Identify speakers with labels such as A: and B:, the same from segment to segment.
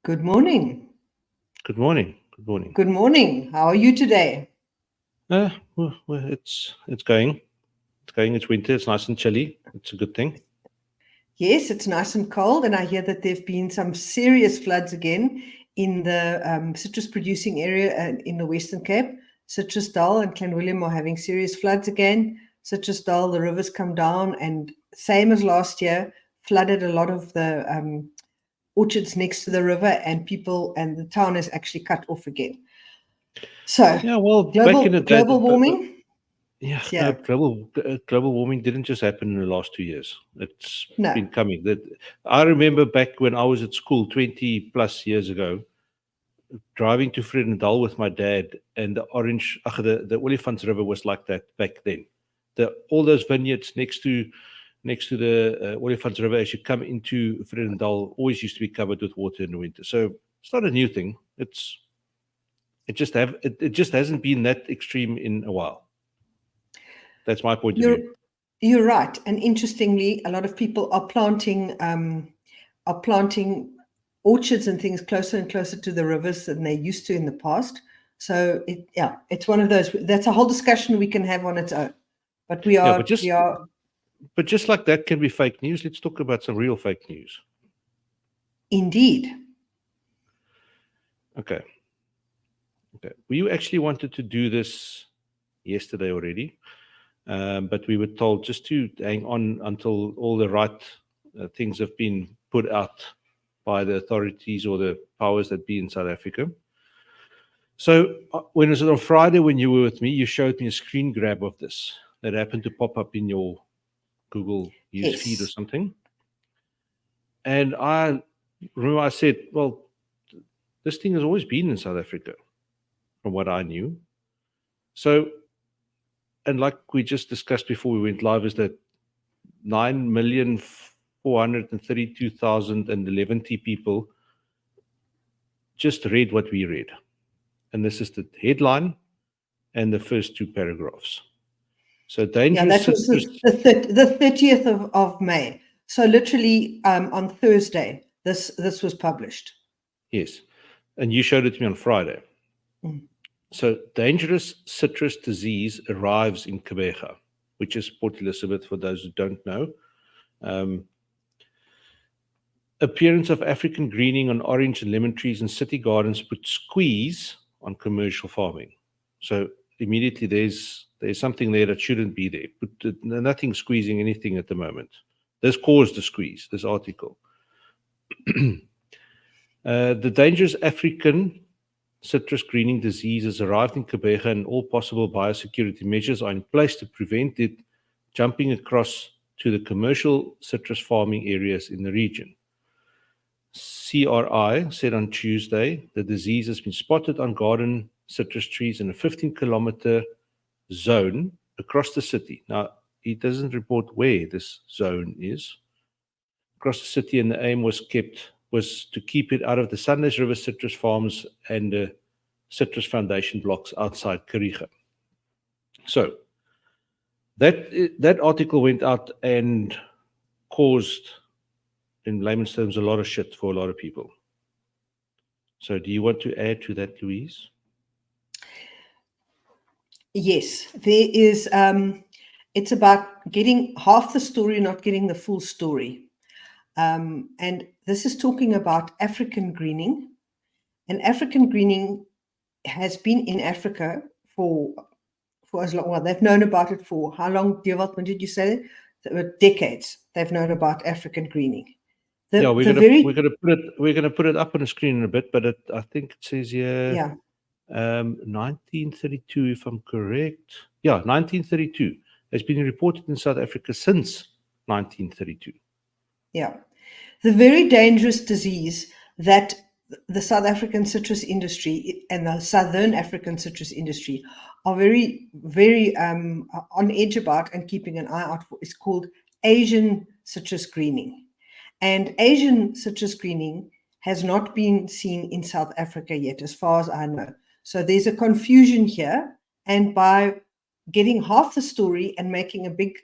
A: Good morning.
B: Good morning. Good morning.
A: Good morning. How are you today?
B: Well, it's going. It's going. It's winter. It's nice and chilly. It's a good thing.
A: Yes, it's nice and cold, and I hear that there have been some serious floods again in the citrus producing area in the Western Cape. Citrusdal and Clanwilliam are having serious floods again. Citrusdal, the rivers come down, and same as last year, flooded a lot of the orchards next to the river, and the town is actually cut off again. So,
B: Yeah, well, back in the day,
A: global warming.
B: no, global warming didn't just happen in the last 2 years. It's
A: No.
B: been coming. I remember back when I was at school 20 plus years ago, driving to Vredendal with my dad, and the Olifants River was like that back then. All those vineyards next to the Olifants River, as you come into Vredendal, always used to be covered with water in the winter. So it's not a new thing. It just hasn't been that extreme in a while. That's my point of view.
A: You're right, and interestingly, a lot of people are planting orchards and things closer and closer to the rivers than they used to in the past. So it's one of those. That's a whole discussion we can have on its own. But
B: but just like that can be fake news. Let's talk about some real fake news.
A: Indeed.
B: Okay. We actually wanted to do this yesterday already, but we were told just to hang on until all the right things have been put out by the authorities or the powers that be in South Africa. So when it was on Friday when you were with me, you showed me a screen grab of this that happened to pop up in your Google news feed or something. And I remember I said, well, this thing has always been in South Africa, from what I knew. So, and like we just discussed before we went live, is that 9,432,011 people just read what we read. And this is the headline and the first two paragraphs. So dangerous.
A: Yeah, that was the 30th of May. So literally on Thursday, this was published.
B: Yes. And you showed it to me on Friday. So dangerous citrus disease arrives in Kebega, which is Port Elizabeth for those who don't know. Appearance of African greening on orange and lemon trees in city gardens put squeeze on commercial farming. So immediately there's something there that shouldn't be there. But nothing squeezing anything at the moment. This caused the squeeze, this article. The dangerous African citrus greening disease has arrived in Kebega, and all possible biosecurity measures are in place to prevent it jumping across to the commercial citrus farming areas in the region. CRI said on Tuesday the disease has been spotted on garden citrus trees in a 15-kilometer zone across the city. Now, he doesn't report where this zone is. Across the city, and the aim was to keep it out of the Sundays River citrus farms and the citrus foundation blocks outside Kariga. So that article went out and caused, in layman's terms, a lot of shit for a lot of people. So do you want to add to that, Louise?
A: Yes, there is. It's about getting half the story, not getting the full story. And this is talking about African greening. And African greening has been in Africa for as long. Well, they've known about it for how long? Dewald, when did you say? Decades. They've known about African greening.
B: We're gonna put it up on the screen in a bit, but I think it says here 1932, if I'm correct. Yeah, 1932 has been reported in South Africa since 1932.
A: Yeah, the very dangerous disease that the South African citrus industry and the Southern African citrus industry are very, very on edge about and keeping an eye out for is called Asian citrus greening. And Asian citrus greening has not been seen in South Africa yet, as far as I know. So there's a confusion here. And by getting half the story and making a big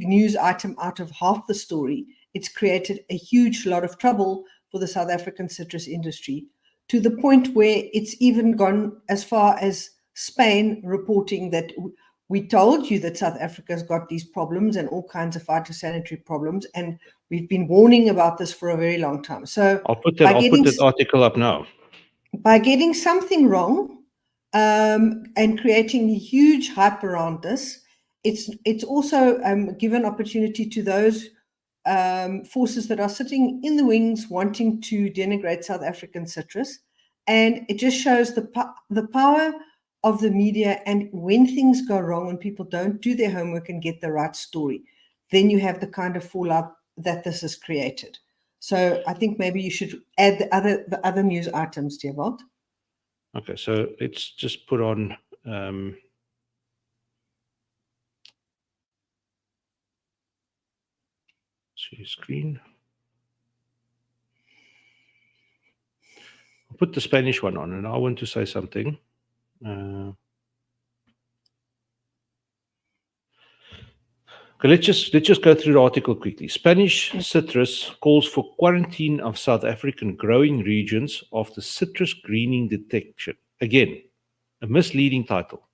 A: news item out of half the story, it's created a huge lot of trouble for the South African citrus industry, to the point where it's even gone as far as Spain reporting that we told you that South Africa's got these problems and all kinds of phytosanitary problems, and we've been warning about this for a very long time. So
B: I'll put that article up now.
A: By getting something wrong and creating huge hype around this, it's also given opportunity to those forces that are sitting in the wings wanting to denigrate South African citrus. And it just shows the power of the media. And when things go wrong, when people don't do their homework and get the right story, then you have the kind of fallout that this has created. So I think maybe you should add the other news items, Dewald.
B: Okay, so let's just put on see screen. I'll put the Spanish one on, and I want to say something. Okay, let's just go through the article quickly. Spanish citrus calls for quarantine of South African growing regions after citrus greening detection. Again, a misleading title.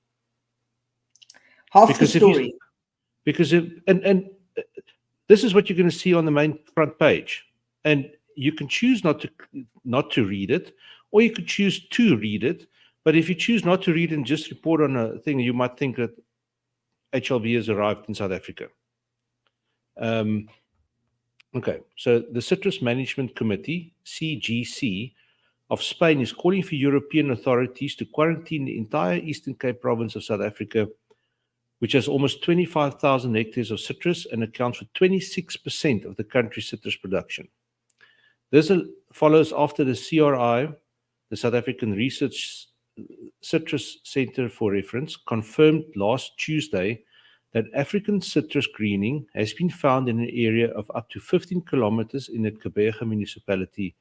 A: Half the story.
B: This is what you're going to see on the main front page, and you can choose not to read it, or you could choose to read it. But if you choose not to read and just report on a thing, you might think that HLB has arrived in South Africa. Okay, so the Citrus Management Committee, CGC, of Spain is calling for European authorities to quarantine the entire Eastern Cape province of South Africa, which has almost 25,000 hectares of citrus and accounts for 26% of the country's citrus production. This follows after the CRI, the South African Research Citrus Center for Reference, confirmed last Tuesday that African citrus greening has been found in an area of up to 15 kilometers in the Kebega municipality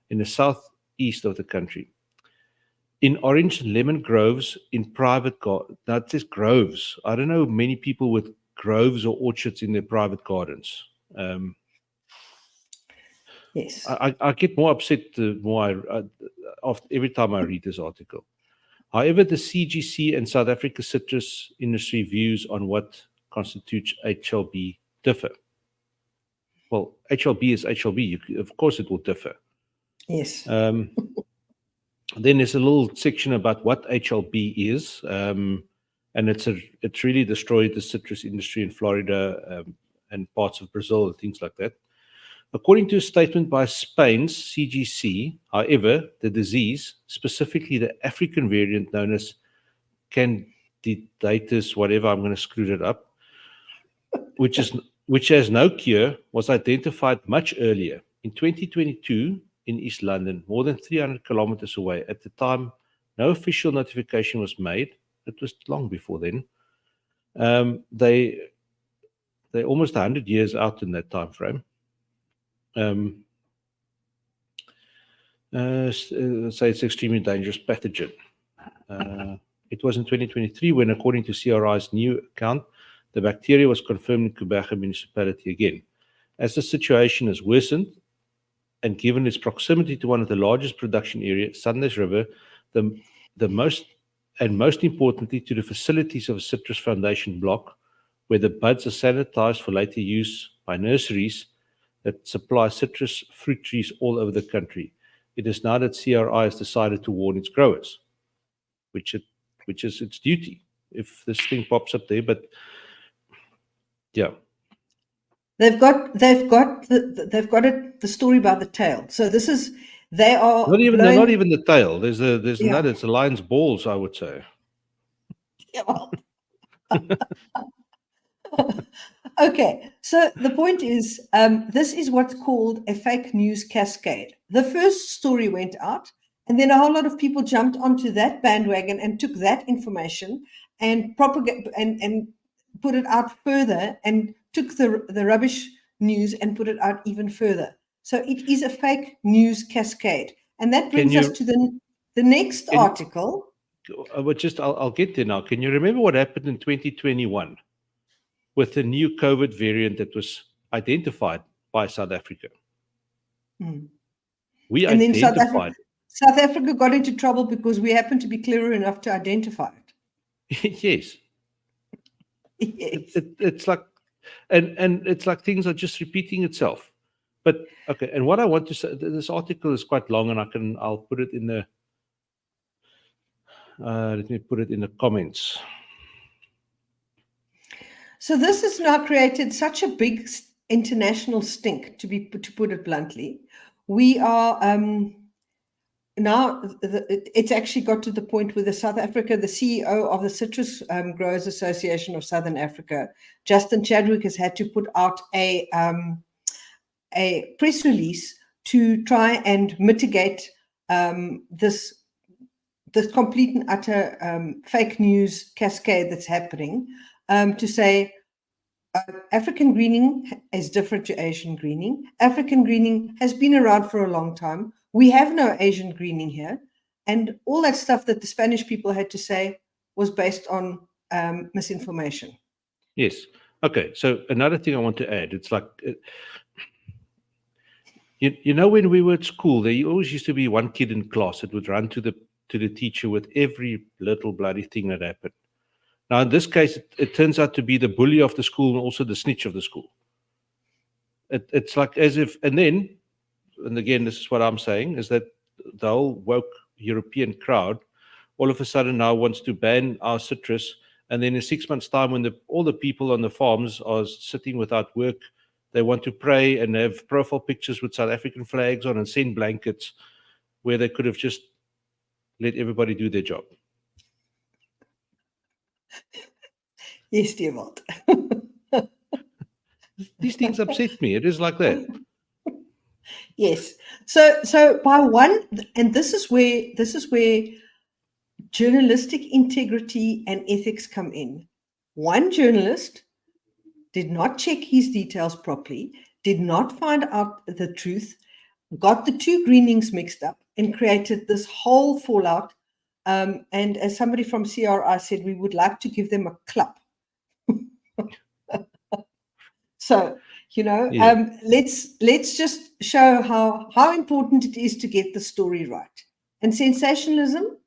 B: in the southeast of the country. In orange and lemon groves in private gardens. Now it says groves. I don't know many people with groves or orchards in their private gardens.
A: Yes.
B: I get more upset the more every time I read this article. However, the CGC and South Africa citrus industry views on what constitutes HLB differ. Well, HLB is HLB. Of course, it will differ.
A: Yes.
B: Then there's a little section about what HLB is, and it's really destroyed the citrus industry in Florida and parts of Brazil and things like that. According to a statement by Spain's CGC, however, the disease, specifically the African variant known as Candidatus, whatever, I'm going to screw it up, which has no cure, was identified much earlier. In 2022, in East London, more than 300 kilometers away. At the time, no official notification was made. It was long before then. They're almost 100 years out in that time frame. Say it's extremely dangerous pathogen. It was in 2023 when, according to CRI's new account, the bacteria was confirmed in Kebega municipality again. As the situation has worsened, and given its proximity to one of the largest production areas, Sundays River, the most importantly to the facilities of a citrus foundation block, where the buds are sanitized for later use by nurseries that supply citrus fruit trees all over the country. It is now that CRI has decided to warn its growers, which is its duty if this thing pops up there. But yeah.
A: They've got the story by the tail. So this is they are
B: not even the tail. There's another. It's a lion's balls, I would say.
A: Yeah, well. Okay, so the point is, this is what's called a fake news cascade. The first story went out, and then a whole lot of people jumped onto that bandwagon and took that information and propagate and put it out further, and took the rubbish news and put it out even further. So it is a fake news cascade, and that brings us to the next article.
B: I'll get there now. Can you remember what happened in 2021 with the new COVID variant that was identified by South Africa? We
A: And then
B: identified
A: South Africa got into trouble because we happened to be clever enough to identify
B: it. Yes.
A: it. Yes.
B: It's like, and it's like things are just repeating itself. But okay, and what I want to say, this article is quite long, and I'll put it in the let me put it in the comments.
A: So this has now created such a big international stink, to put it bluntly. We are now it's actually got to the point where the CEO of the Citrus Growers Association of Southern Africa, Justin Chadwick, has had to put out a press release to try and mitigate this complete and utter fake news cascade that's happening, to say African greening is different to Asian greening. African greening has been around for a long time. We have no Asian greening here. And all that stuff that the Spanish people had to say was based on misinformation.
B: Yes. Okay. So another thing I want to add, it's like, you know, when we were at school, there always used to be one kid in class that would run to the teacher with every little bloody thing that happened. Now, in this case, it turns out to be the bully of the school and also the snitch of the school. It's like as if, and again, this is what I'm saying, is that the whole woke European crowd all of a sudden now wants to ban our citrus. And then in 6 months' time, when all the people on the farms are sitting without work, they want to pray and have profile pictures with South African flags on and send blankets, where they could have just let everybody do their job.
A: Yes, dear Walt.
B: These things upset me. It is like that.
A: Yes. So by one, and this is where journalistic integrity and ethics come in. One journalist did not check his details properly, did not find out the truth, got the two greenings mixed up, and created this whole fallout. And as somebody from CRI said, we would like to give them a clap. So,
B: Yeah.
A: let's just show how important it is to get the story right. And sensationalism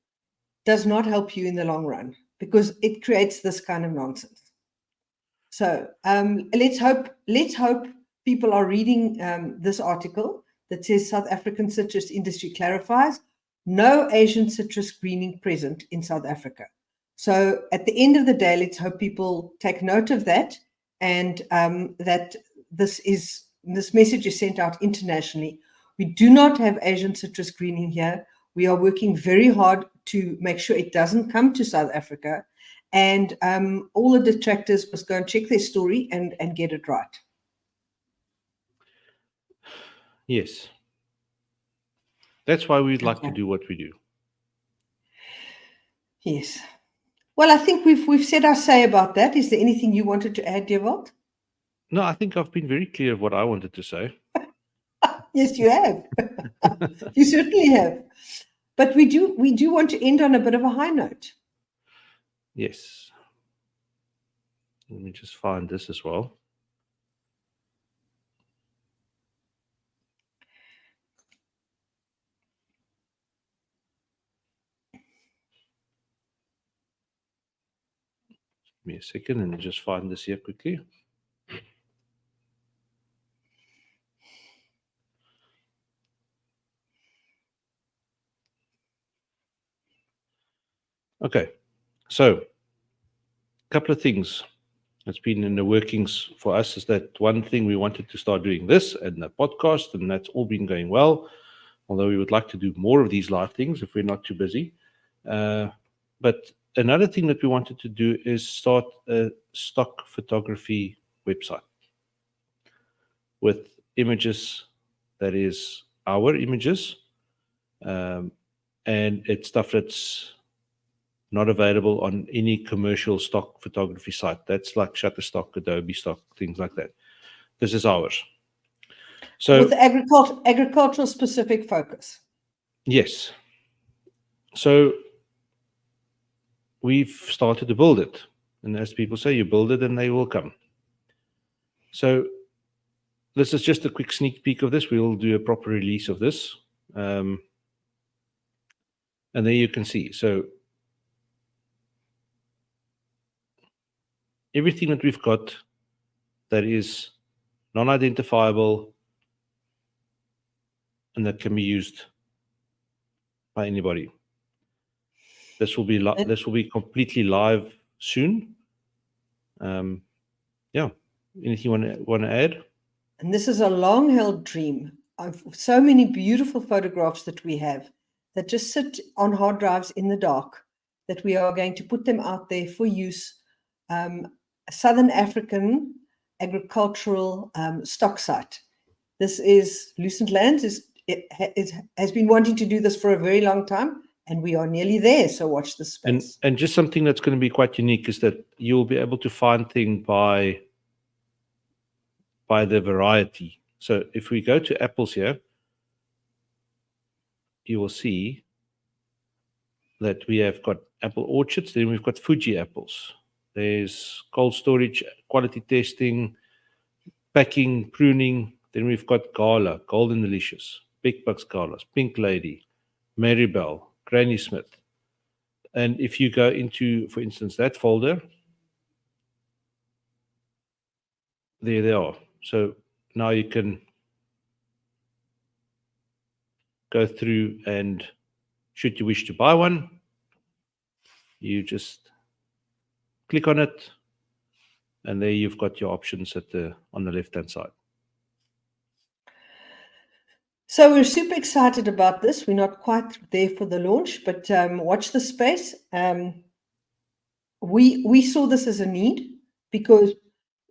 A: does not help you in the long run, because it creates this kind of nonsense. So let's hope people are reading this article that says South African citrus industry clarifies no Asian citrus greening present in South Africa. So at the end of the day, let's hope people take note of that, and that this message is sent out internationally. We do not have Asian citrus greening here. We are working very hard to make sure it doesn't come to South Africa. And all the detractors must go and check their story and get it right.
B: Yes. That's why we'd like to do what we do.
A: Yes. Well, I think we've said our say about that. Is there anything you wanted to add, dear Walt?
B: No, I think I've been very clear of what I wanted to say.
A: Yes, you have. You certainly have. But we do want to end on a bit of a high note.
B: Yes. Let me just find this as well. Give me a second and just find this here quickly. Okay, so a couple of things that's been in the workings for us is that one thing, we wanted to start doing this and the podcast, and that's all been going well, although we would like to do more of these live things if we're not too busy. But another thing that we wanted to do is start a stock photography website with images that is our images, and it's stuff that's not available on any commercial stock photography site. That's like Shutterstock, Adobe Stock, things like that. This is ours. So
A: with agricultural specific focus.
B: Yes. So we've started to build it. And as people say, you build it and they will come. So this is just a quick sneak peek of this. We will do a proper release of this And there you can see. So everything that we've got that is non-identifiable and that can be used by anybody. This will be completely live soon. Yeah. Anything you want to add?
A: And this is a long-held dream of so many beautiful photographs that we have that just sit on hard drives in the dark, that we are going to put them out there for use. Southern African agricultural stock site. This is Lucentlands has been wanting to do this for a very long time, and we are nearly there. So watch this space.
B: And just something that's going to be quite unique is that you'll be able to find things by the variety. So if we go to apples here, you will see that we have got apple orchards, then we've got Fuji apples. There's cold storage, quality testing, packing, pruning. Then we've got Gala, Golden Delicious, Big Bucks Galas, Pink Lady, Marybelle, Granny Smith. And if you go into, for instance, that folder, there they are. So now you can go through, and should you wish to buy one, you just click on it, and there you've got your options on the left-hand side.
A: So we're super excited about this. We're not quite there for the launch, but watch the space. We saw this as a need because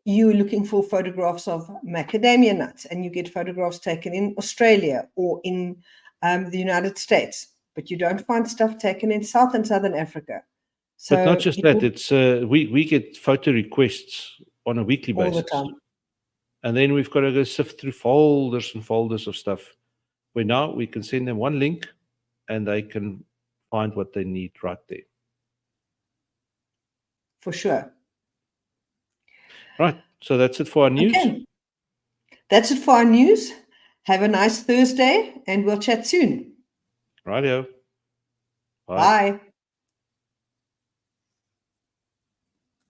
A: you're looking for photographs of macadamia nuts, and you get photographs taken in Australia or in the United States, but you don't find stuff taken in South and Southern Africa. So
B: but not just that, it's we get photo requests on a weekly basis.
A: All the time.
B: And then we've got to go sift through folders and folders of stuff, where now we can send them one link and they can find what they need right there.
A: For sure.
B: Right. So that's it for our news.
A: Okay. That's it for our news. Have a nice Thursday, and we'll chat soon.
B: Rightio.
A: Bye.